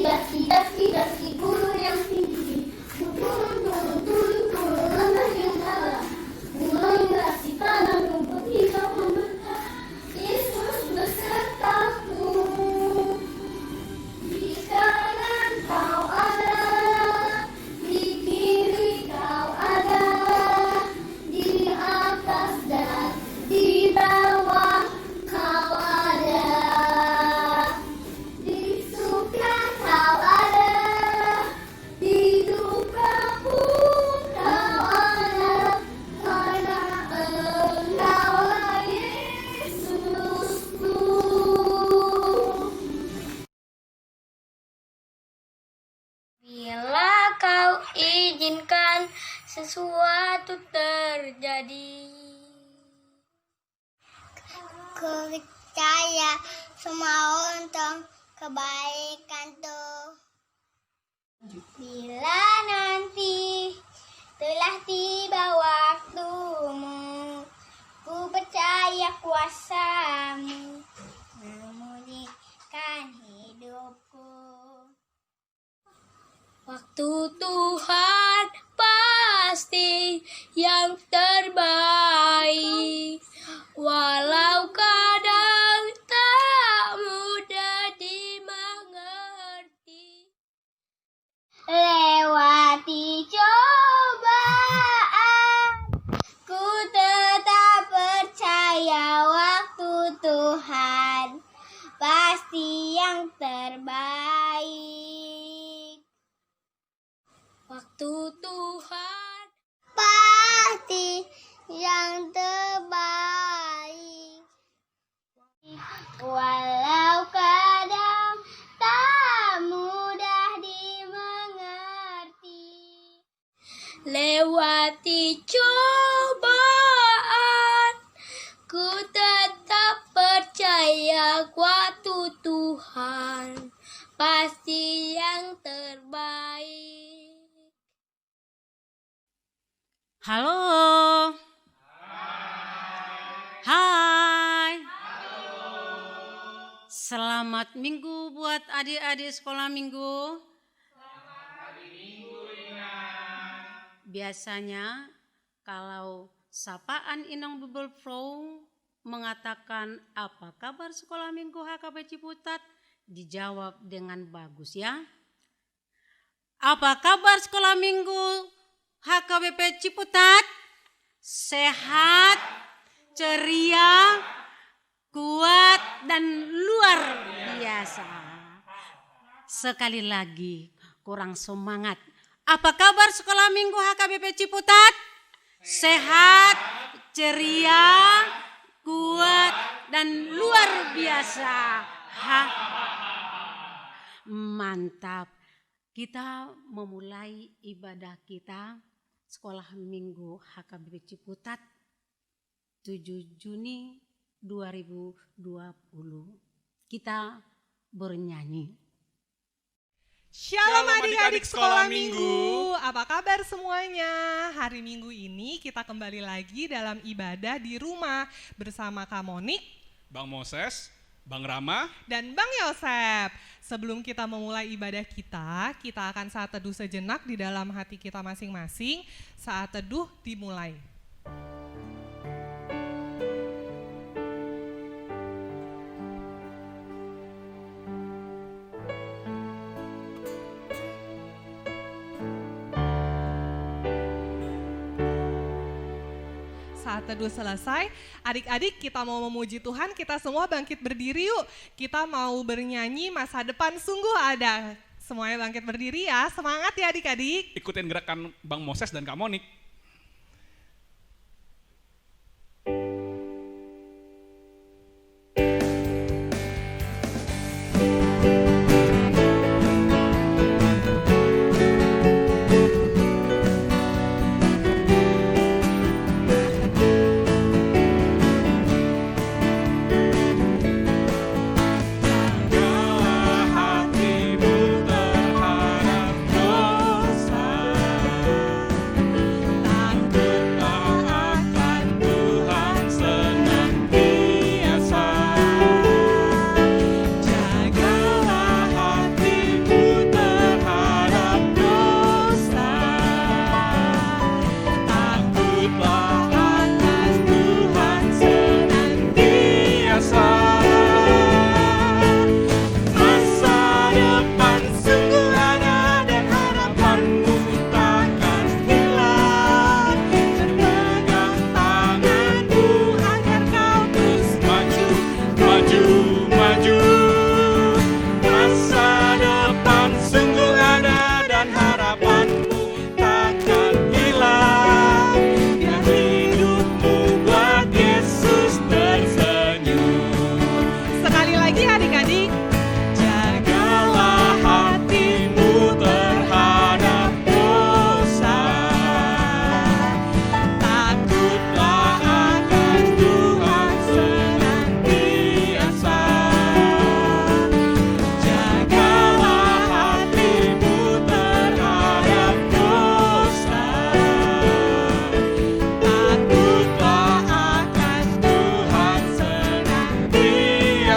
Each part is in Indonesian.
daki gunung yang tinggi. Turun, turun, turun, turun, lemah yang dalam. Mulai rasi tanah rumput hijau membentang. Yesus besertaku. Di kanan kau ada, di kiri kau ada, di atas dan di bawah kau ada. Di suka kau ada, di duka pun kau ada, karena Engkaulah Yesusku. Bila kau izinkan sesuatu terjadi, ku percaya semua untuk kebaikan tuh. Bila nanti telah tiba waktumu, ku percaya kuasamu memulihkan hidupku. Waktu Tuhan pasti yang terbaik, walau kadang tak mudah dimengerti. Lewati cobaan, ku tetap percaya waktu Tuhan pasti yang terbaik. Waktu Tuhan pasti yang terbaik, walau kadang tak mudah dimengerti. Lewati cobaan, ku tetap percaya waktu Tuhan pasti yang terbaik. Halo. Hai. Selamat minggu buat adik-adik sekolah minggu. Biasanya kalau sapaan Inong Bible Flow mengatakan apa kabar sekolah minggu HKB Ciputat, dijawab dengan bagus ya. Apa kabar sekolah minggu HKBP Ciputat? Sehat, ceria, kuat, dan luar biasa. Sekali lagi, kurang semangat. Apa kabar sekolah minggu HKBP Ciputat? Sehat, ceria, kuat, dan luar biasa. Mantap. Kita memulai ibadah kita sekolah minggu HKBP Ciputat 7 Juni 2020. Kita bernyanyi. Shalom adik-adik sekolah minggu, apa kabar semuanya? Hari minggu ini kita kembali lagi dalam ibadah di rumah bersama Kak Monik, Bang Moses, Bang Rama, dan Bang Yosep. Sebelum kita memulai ibadah kita akan saat teduh sejenak di dalam hati kita masing-masing. Saat teduh dimulai. Saat teduh selesai, adik-adik kita mau memuji Tuhan, kita semua bangkit berdiri yuk. Kita mau bernyanyi masa depan sungguh ada. Semuanya bangkit berdiri ya, semangat ya adik-adik. ikutin gerakan Bang Moses dan Kak Monik. Hatimu terhadap dosa,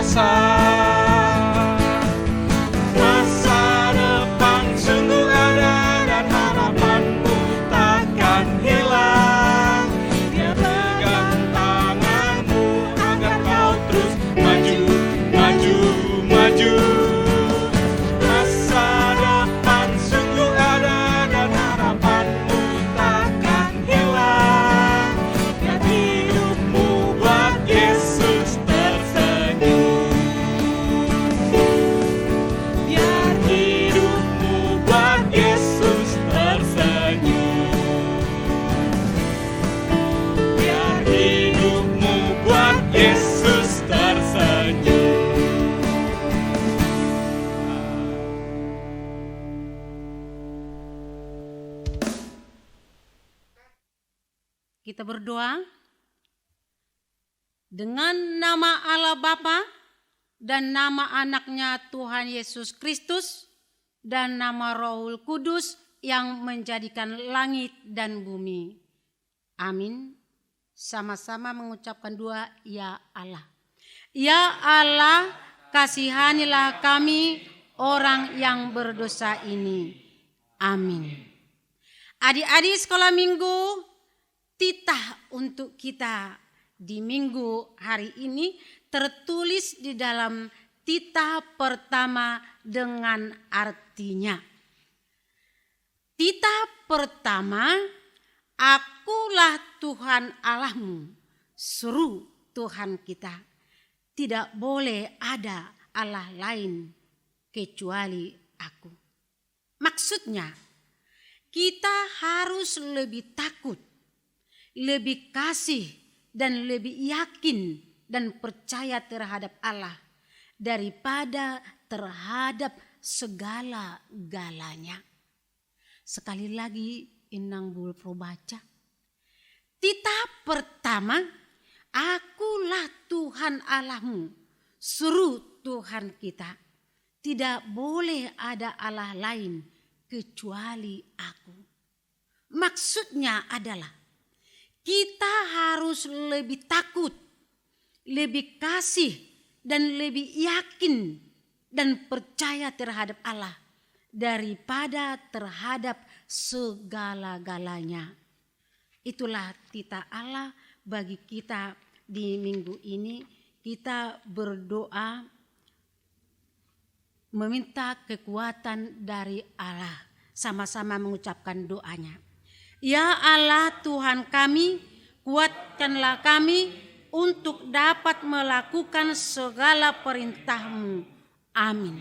kuasa. Masa depan sungguh ada dan harapanmu takkan hilang. Dia pegang tanganmu agar kau terus maju, maju, maju. Masa depan sungguh ada dan harapanmu takkan hilang. Biar hidupmu buat Yesus tersenyum. Biar hidupmu buat Yesus tersenyum. Biar hidupmu buat Yesus tersenyum. Kita berdoa. Dengan nama Allah Bapa dan nama anaknya Tuhan Yesus Kristus dan nama Rohul Kudus yang menjadikan langit dan bumi. Amin. Sama-sama mengucapkan doa, ya Allah. Ya Allah, kasihanilah kami orang yang berdosa ini. Amin. Adik-adik sekolah minggu, titah untuk kita di minggu hari ini tertulis di dalam titah pertama dengan artinya. Titah pertama, akulah Tuhan Allahmu, seru Tuhan kita. Tidak boleh ada Allah lain kecuali aku. Maksudnya, kita harus lebih takut, lebih kasih dan lebih yakin dan percaya terhadap Allah daripada terhadap segala-galanya. Sekali lagi Inang Bulpro baca. Titah pertama, akulah Tuhan Allahmu, seru Tuhan kita. Tidak boleh ada Allah lain kecuali aku. Maksudnya adalah kita harus lebih takut, lebih kasih, dan lebih yakin dan percaya terhadap Allah daripada terhadap segala-galanya. Itulah titah Allah bagi kita di minggu ini. Kita berdoa meminta kekuatan dari Allah. Sama-sama mengucapkan doanya. Ya Allah Tuhan kami, kuatkanlah kami untuk dapat melakukan segala perintah-Mu. Amin.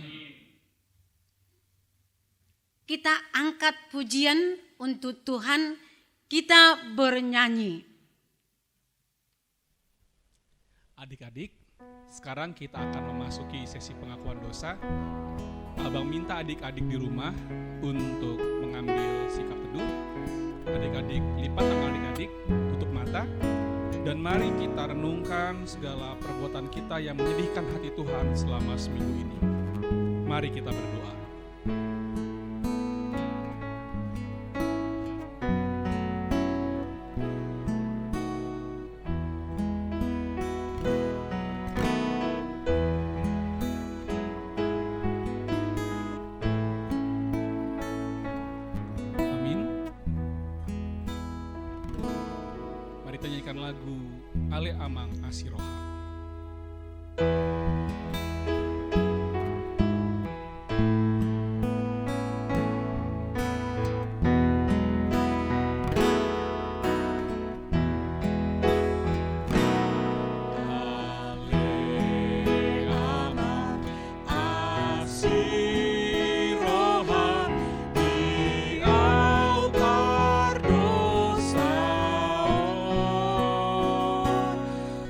Kita angkat pujian untuk Tuhan, kita bernyanyi. Adik-adik, sekarang kita akan memasuki sesi pengakuan dosa. Abang minta adik-adik di rumah untuk mengambil sikap teduh. Adik-adik lipat tangan adik-adik, tutup mata, dan mari kita renungkan segala perbuatan kita yang menyedihkan hati Tuhan selama seminggu ini. Mari kita berdoa. Nyanyikan lagu Ale Amang Asiroha.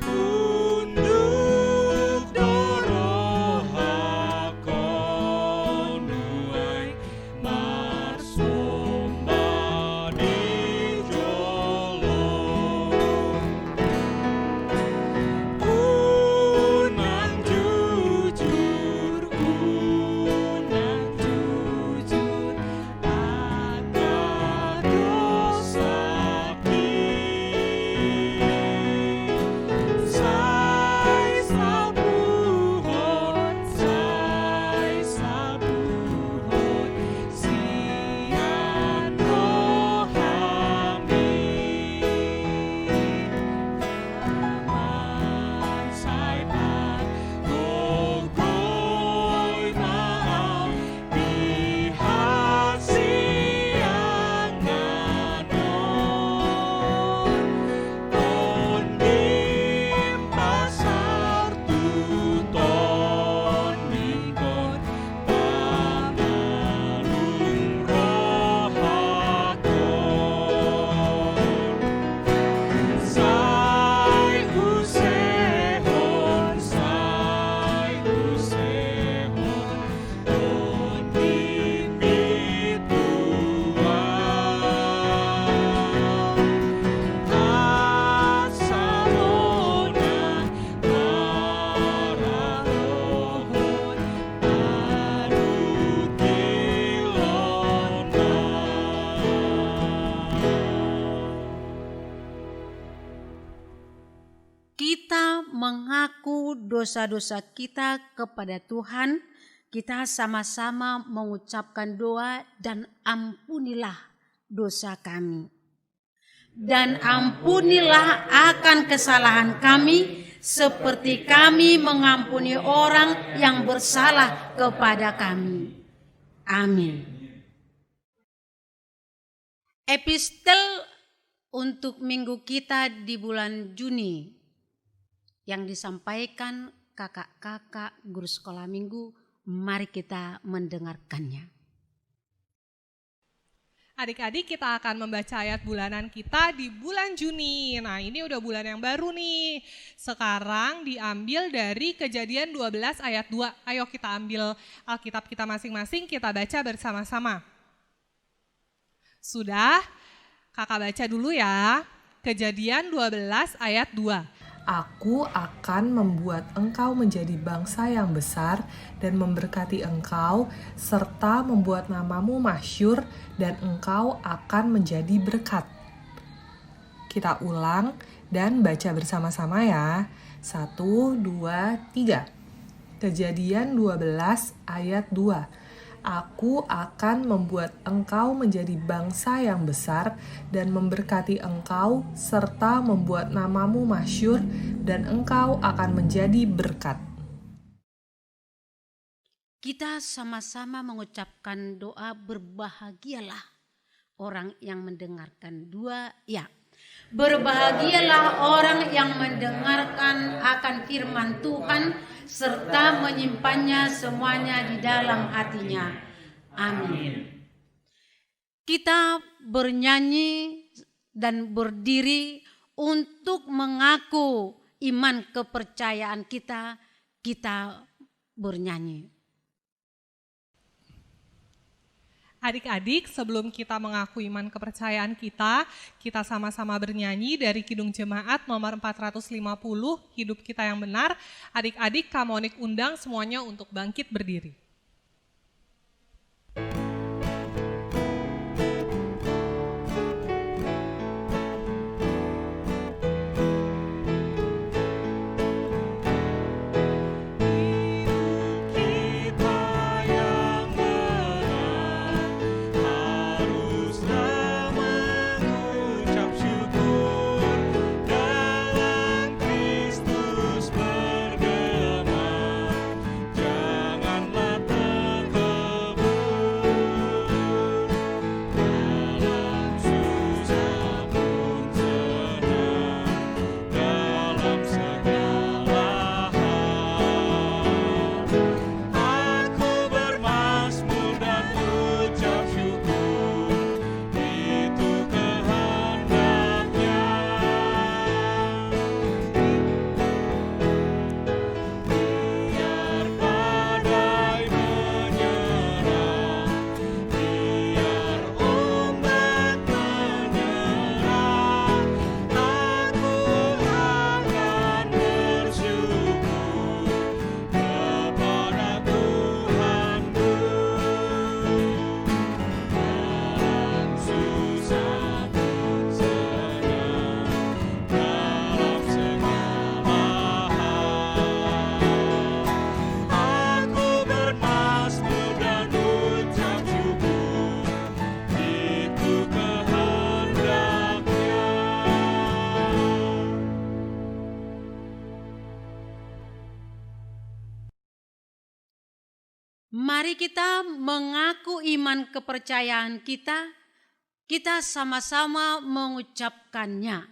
Ooh. dosa-dosa kita kepada Tuhan, kita sama-sama mengucapkan doa dan ampunilah dosa kami. Dan ampunilah akan kesalahan kami seperti kami mengampuni orang yang bersalah kepada kami. Amin. Epistel untuk minggu kita di bulan Juni yang disampaikan kakak-kakak guru sekolah minggu, mari kita mendengarkannya. Adik-adik, kita akan membaca ayat bulanan kita di bulan Juni. Nah, ini udah bulan yang baru nih. Sekarang diambil dari Kejadian 12 ayat 2. Ayo kita ambil Alkitab kita masing-masing, kita baca bersama-sama. Sudah? Kakak baca dulu ya. Kejadian 12 ayat 2. Aku akan membuat engkau menjadi bangsa yang besar dan memberkati engkau, serta membuat namamu masyhur dan engkau akan menjadi berkat. Kita ulang dan baca bersama-sama ya. 1, 2, 3. Kejadian 12 ayat 2. Aku akan membuat engkau menjadi bangsa yang besar dan memberkati engkau, serta membuat namamu masyhur dan engkau akan menjadi berkat. Kita sama-sama mengucapkan doa berbahagialah orang yang mendengarkan. 2, ya. Berbahagialah orang yang mendengarkan akan firman Tuhan serta menyimpannya semuanya di dalam hatinya. Amin. Kita bernyanyi dan berdiri untuk mengaku iman kepercayaan kita. Kita bernyanyi. Adik-adik, sebelum kita mengaku iman kepercayaan kita sama-sama bernyanyi dari Kidung Jemaat nomor 450, Hidup Kita Yang Benar. Adik-adik, Kamonik undang semuanya untuk bangkit berdiri. Mari kita mengaku iman kepercayaan kita. Kita sama-sama mengucapkannya.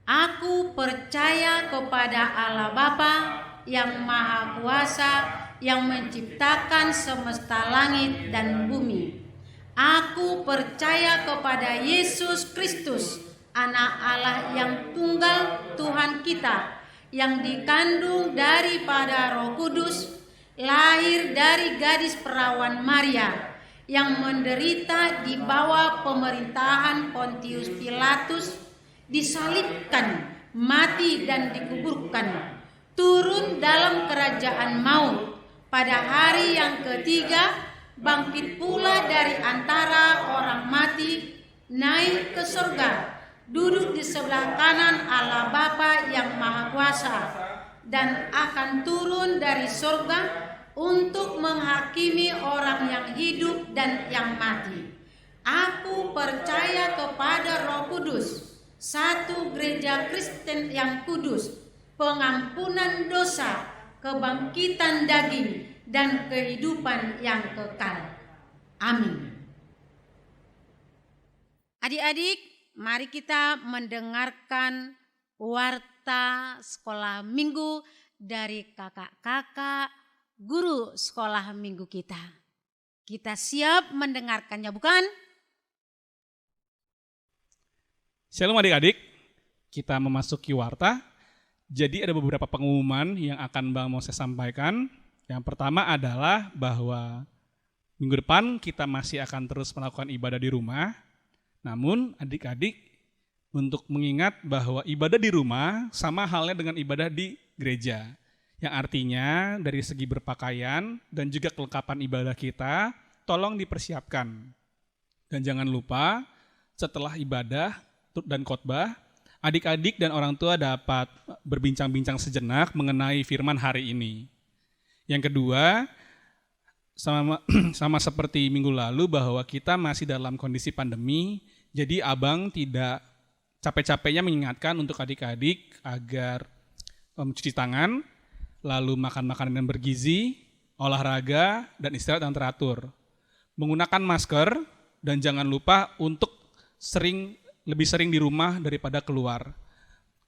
Aku percaya kepada Allah Bapa yang Maha Kuasa, yang menciptakan semesta langit dan bumi. Aku percaya kepada Yesus Kristus, Anak Allah yang tunggal Tuhan kita, yang dikandung daripada Roh Kudus, lahir dari gadis perawan Maria, yang menderita di bawah pemerintahan Pontius Pilatus, disalibkan, mati dan dikuburkan, turun dalam kerajaan maut, pada hari yang ketiga bangkit pula dari antara orang mati, naik ke surga, duduk di sebelah kanan Allah Bapa yang Maha Kuasa, dan akan turun dari surga untuk menghakimi orang yang hidup dan yang mati. Aku percaya kepada Roh Kudus, satu gereja Kristen yang kudus, pengampunan dosa, kebangkitan daging, dan kehidupan yang kekal. Amin. Adik-adik, mari kita mendengarkan warta sekolah minggu dari kakak-kakak guru sekolah minggu kita. Kita siap mendengarkannya, bukan? Shalom adik-adik, kita memasuki warta. Jadi ada beberapa pengumuman yang akan Bang Moses sampaikan. Yang pertama adalah bahwa minggu depan kita masih akan terus melakukan ibadah di rumah. Namun adik-adik, untuk mengingat bahwa ibadah di rumah sama halnya dengan ibadah di gereja. Yang artinya dari segi berpakaian dan juga kelengkapan ibadah kita, tolong dipersiapkan. Dan jangan lupa setelah ibadah dan khotbah, adik-adik dan orang tua dapat berbincang-bincang sejenak mengenai firman hari ini. Yang kedua, sama seperti minggu lalu bahwa kita masih dalam kondisi pandemi, jadi abang tidak capek-capeknya mengingatkan untuk adik-adik agar mencuci tangan, lalu makan makanan yang bergizi, olahraga, dan istirahat yang teratur. Menggunakan masker, dan jangan lupa untuk lebih sering di rumah daripada keluar.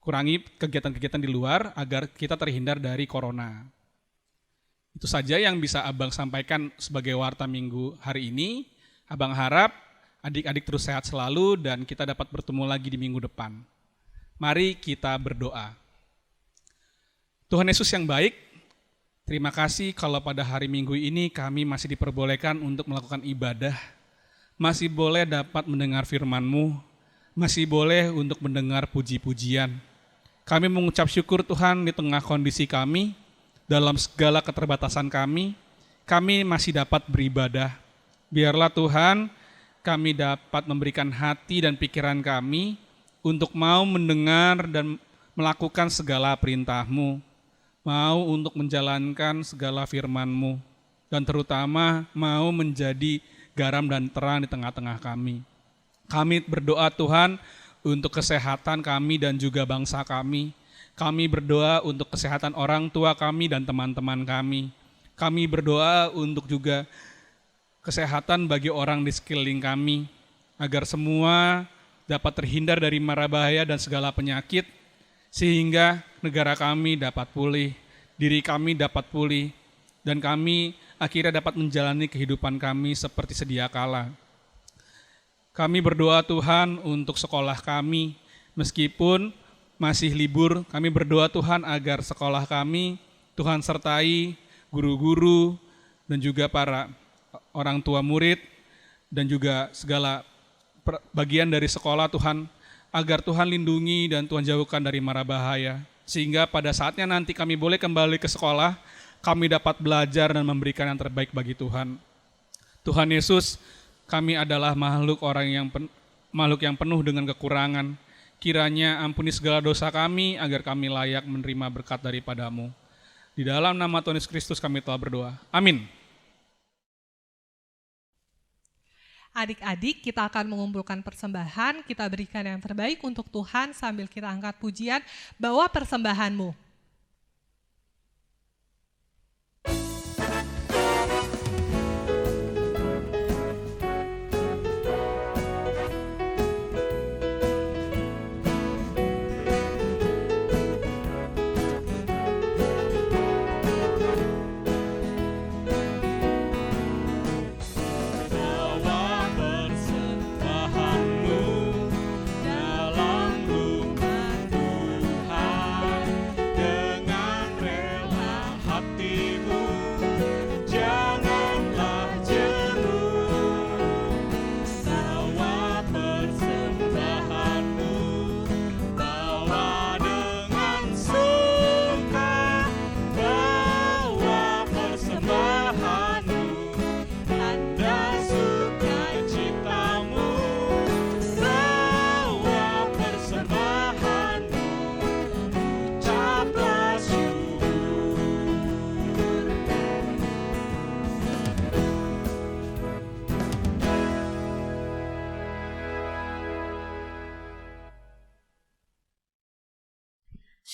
Kurangi kegiatan-kegiatan di luar agar kita terhindar dari corona. Itu saja yang bisa abang sampaikan sebagai warta minggu hari ini. Abang harap adik-adik terus sehat selalu dan kita dapat bertemu lagi di minggu depan. Mari kita berdoa. Tuhan Yesus yang baik, terima kasih kalau pada hari Minggu ini kami masih diperbolehkan untuk melakukan ibadah, masih boleh dapat mendengar firman-Mu, masih boleh untuk mendengar puji-pujian. Kami mengucap syukur Tuhan di tengah kondisi kami, dalam segala keterbatasan kami masih dapat beribadah. Biarlah Tuhan, kami dapat memberikan hati dan pikiran kami untuk mau mendengar dan melakukan segala perintah-Mu, mau untuk menjalankan segala firman-Mu, dan terutama mau menjadi garam dan terang di tengah-tengah kami. Kami berdoa Tuhan untuk kesehatan kami dan juga bangsa kami. Kami berdoa untuk kesehatan orang tua kami dan teman-teman kami. Kami berdoa untuk juga kesehatan bagi orang di sekeliling kami, agar semua dapat terhindar dari mara bahaya dan segala penyakit, sehingga negara kami dapat pulih, diri kami dapat pulih, dan kami akhirnya dapat menjalani kehidupan kami seperti sedia kala. Kami berdoa Tuhan untuk sekolah kami, meskipun masih libur, kami berdoa Tuhan agar sekolah kami, Tuhan sertai guru-guru dan juga para orang tua murid, dan juga segala bagian dari sekolah Tuhan, agar Tuhan lindungi dan Tuhan jauhkan dari mara bahaya, sehingga pada saatnya nanti kami boleh kembali ke sekolah, kami dapat belajar dan memberikan yang terbaik bagi Tuhan. Tuhan Yesus, kami adalah makhluk yang penuh dengan kekurangan. Kiranya ampuni segala dosa kami, agar kami layak menerima berkat daripada-Mu. Di dalam nama Tuhan Yesus Kristus kami telah berdoa. Amin. Adik-adik, kita akan mengumpulkan persembahan, kita berikan yang terbaik untuk Tuhan sambil kita angkat pujian, bawa persembahanmu. Dalam rumah Tuhan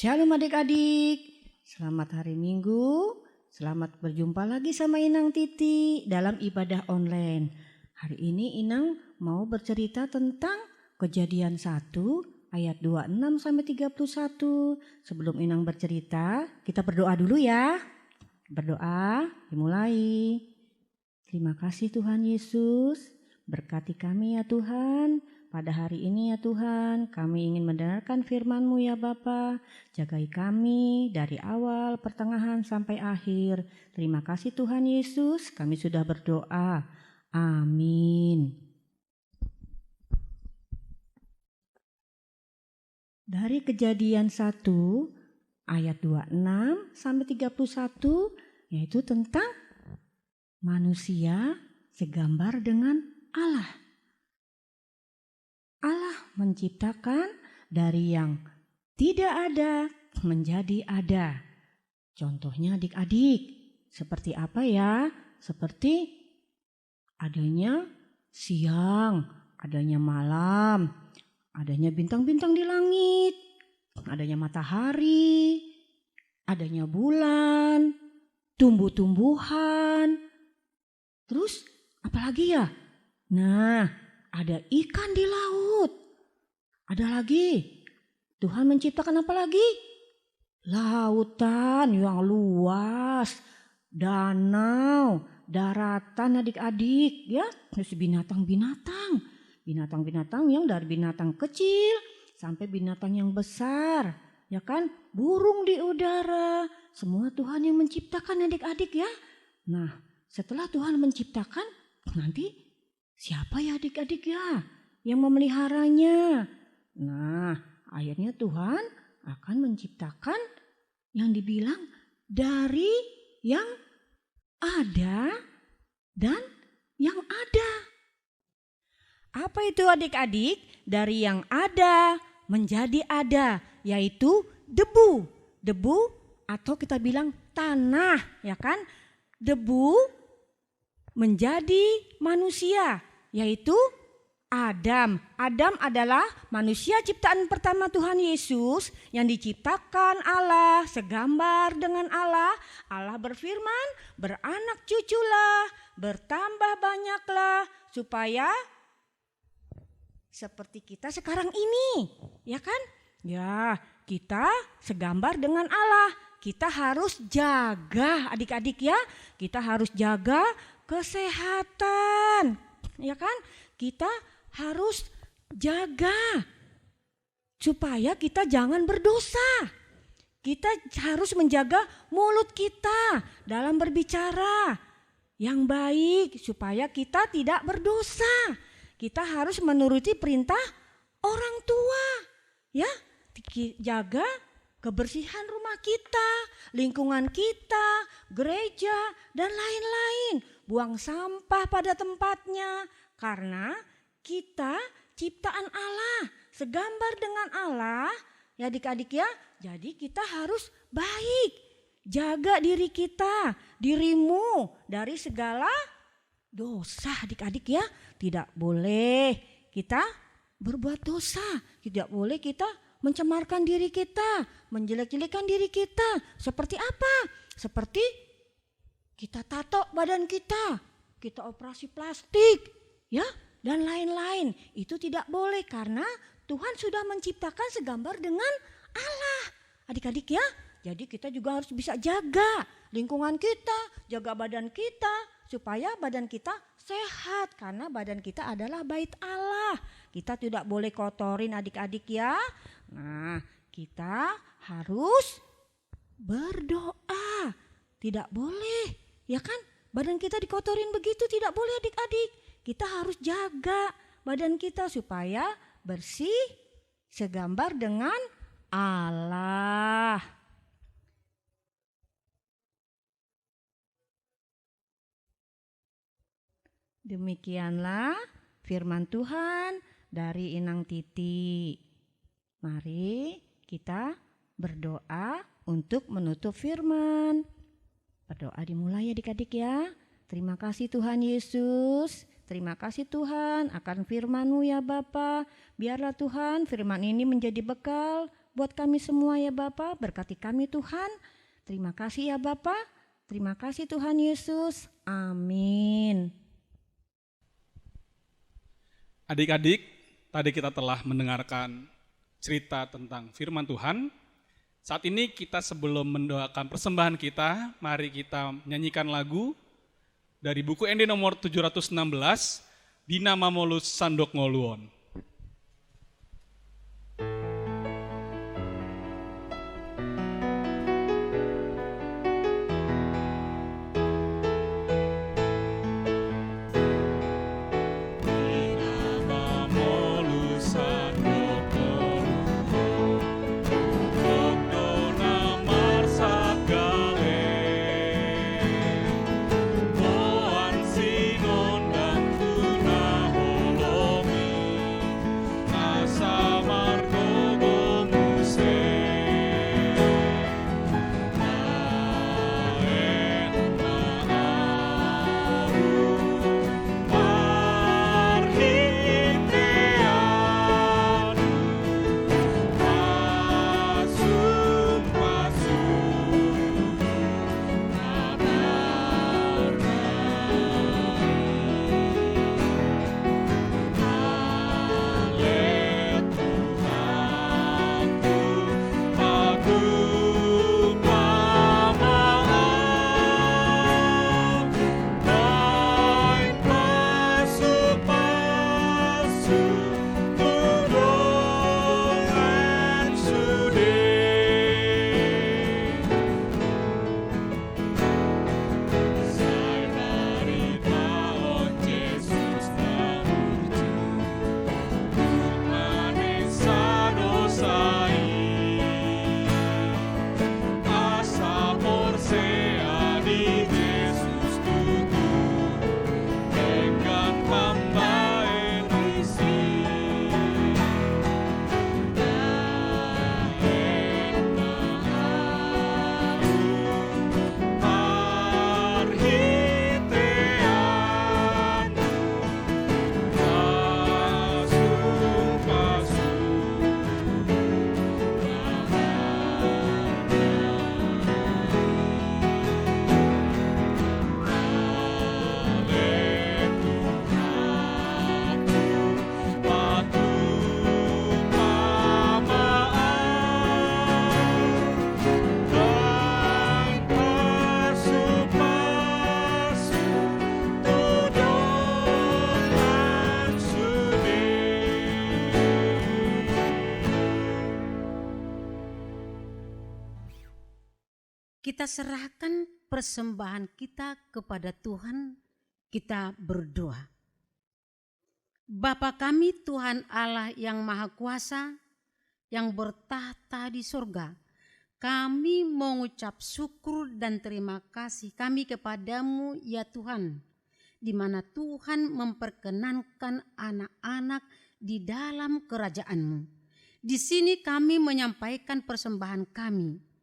Shalom adik-adik, selamat hari Minggu, selamat berjumpa lagi sama Inang Titi dalam ibadah online. Hari ini Inang mau bercerita tentang Kejadian 1 ayat 26 sampai 31. Sebelum Inang bercerita, kita berdoa dulu ya. Berdoa, dimulai. Terima kasih Tuhan Yesus, berkati kami ya Tuhan. Pada hari ini ya Tuhan, kami ingin mendengarkan firman-Mu ya Bapa. Jagai kami dari awal, pertengahan sampai akhir. Terima kasih Tuhan Yesus, kami sudah berdoa. Amin. Dari Kejadian 1 ayat 26 sampai 31, yaitu tentang manusia segambar dengan Allah. Allah menciptakan dari yang tidak ada menjadi ada. Contohnya adik-adik, seperti apa ya? Seperti adanya siang, adanya malam, adanya bintang-bintang di langit, adanya matahari, adanya bulan, tumbuh-tumbuhan. Terus apalagi ya? Nah, ada ikan di laut. Ada lagi. Tuhan menciptakan apa lagi? Lautan yang luas, danau, daratan adik-adik ya. Terus binatang-binatang. Binatang-binatang yang dari binatang kecil sampai binatang yang besar. Ya kan? Burung di udara. Semua Tuhan yang menciptakan adik-adik ya. Nah, setelah Tuhan menciptakan, nanti siapa ya adik-adik ya yang memeliharanya? Nah, akhirnya Tuhan akan menciptakan yang dibilang dari yang ada dan yang ada. Apa itu adik-adik? Dari yang ada menjadi ada, yaitu debu. Debu atau kita bilang tanah, ya kan? Debu menjadi manusia, yaitu Adam. Adam adalah manusia ciptaan pertama Tuhan Yesus yang diciptakan Allah, segambar dengan Allah. Allah berfirman, beranak cuculah, bertambah banyaklah, supaya seperti kita sekarang ini, ya kan? Ya, kita segambar dengan Allah. Kita harus jaga adik-adik ya, kita harus jaga kesehatan, ya kan? Kita harus jaga supaya kita jangan berdosa. Kita harus menjaga mulut kita dalam berbicara yang baik supaya kita tidak berdosa. Kita harus menuruti perintah orang tua, ya. Jaga kebersihan rumah kita, lingkungan kita, gereja, dan lain-lain. Buang sampah pada tempatnya, karena kita ciptaan Allah, segambar dengan Allah, ya adik-adik ya. Jadi kita harus baik, jaga diri kita, dirimu dari segala dosa adik-adik ya. Tidak boleh kita berbuat dosa, tidak boleh kita mencemarkan diri kita, menjelek-jelekan diri kita. Seperti apa? Seperti kita tato badan kita operasi plastik, ya, dan lain-lain. Itu tidak boleh karena Tuhan sudah menciptakan segambar dengan Allah. Adik-adik ya, jadi kita juga harus bisa jaga lingkungan kita, jaga badan kita supaya badan kita sehat karena badan kita adalah bait Allah. Kita tidak boleh kotorin adik-adik ya. Nah, kita harus berdoa. Tidak boleh, ya kan? Badan kita dikotorin begitu tidak boleh adik-adik. Kita harus jaga badan kita supaya bersih segambar dengan Allah. Demikianlah firman Tuhan dari Inang Titi. Mari kita berdoa untuk menutup firman. Berdoa dimulai adik-adik ya. Terima kasih Tuhan Yesus. Terima kasih Tuhan akan firman-Mu ya Bapa. Biarlah Tuhan firman ini menjadi bekal buat kami semua ya Bapa. Berkati kami Tuhan. Terima kasih ya Bapa. Terima kasih Tuhan Yesus. Amin. Adik-adik, tadi kita telah mendengarkan cerita tentang firman Tuhan. Saat ini kita sebelum mendoakan persembahan kita, mari kita menyanyikan lagu dari buku ND nomor 716, Dina Mamolus Sandok Ngoluon. Kita serahkan persembahan kita kepada Tuhan, kita berdoa. Bapa kami Tuhan Allah yang Maha Kuasa, yang bertahta di surga, kami mengucap syukur dan terima kasih kami kepadamu ya Tuhan, di mana Tuhan memperkenankan anak-anak di dalam kerajaan-Mu. Di sini kami menyampaikan persembahan kami.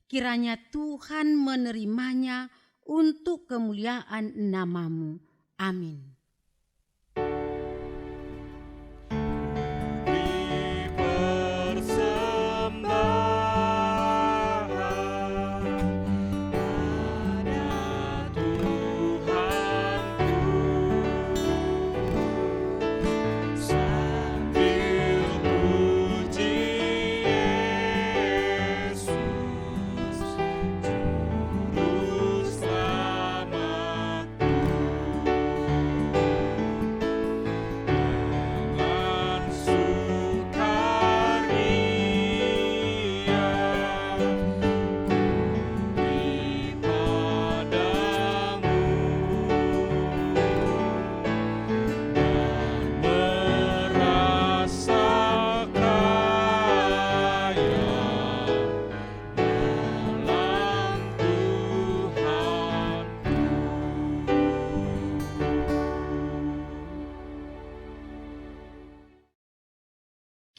Kiranya Tuhan menerimanya untuk kemuliaan nama-Mu. Amin.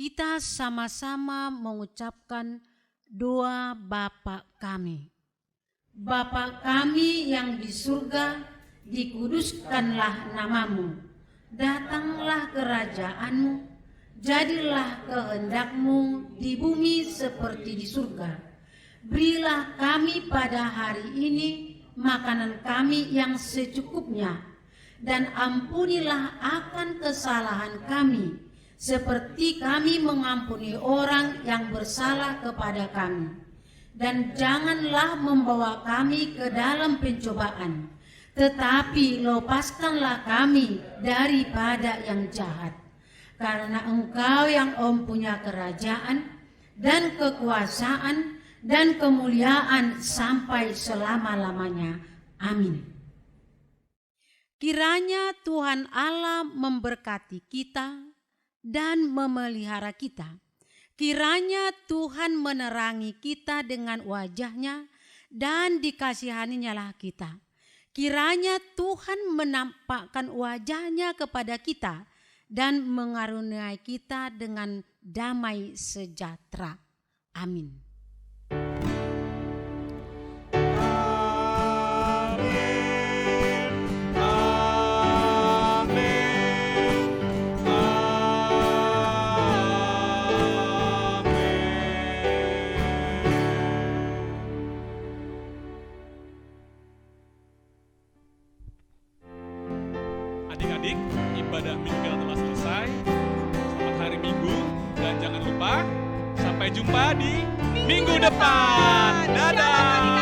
Kita sama-sama mengucapkan doa Bapa kami. Bapa kami yang di surga, dikuduskanlah nama-Mu. Datanglah kerajaan-Mu, Jadilah kehendak-Mu di bumi seperti di surga. Berilah kami pada hari ini makanan kami yang secukupnya, dan ampunilah akan kesalahan kami, seperti kami mengampuni orang yang bersalah kepada kami. Dan janganlah membawa kami ke dalam pencobaan, tetapi lepaskanlah kami daripada yang jahat. Karena Engkau yang mempunyai kerajaan dan kekuasaan dan kemuliaan sampai selama-lamanya. Amin. Kiranya Tuhan Allah memberkati kita dan memelihara kita. Kiranya Tuhan menerangi kita dengan wajah-Nya dan dikasihaninya kita. Kiranya Tuhan menampakkan wajah-Nya kepada kita dan mengaruniai kita dengan damai sejahtera. Amin. Adik-adik, ibadah minggu kita telah selesai. Selamat hari Minggu, dan jangan lupa sampai jumpa di minggu depan. Dadah.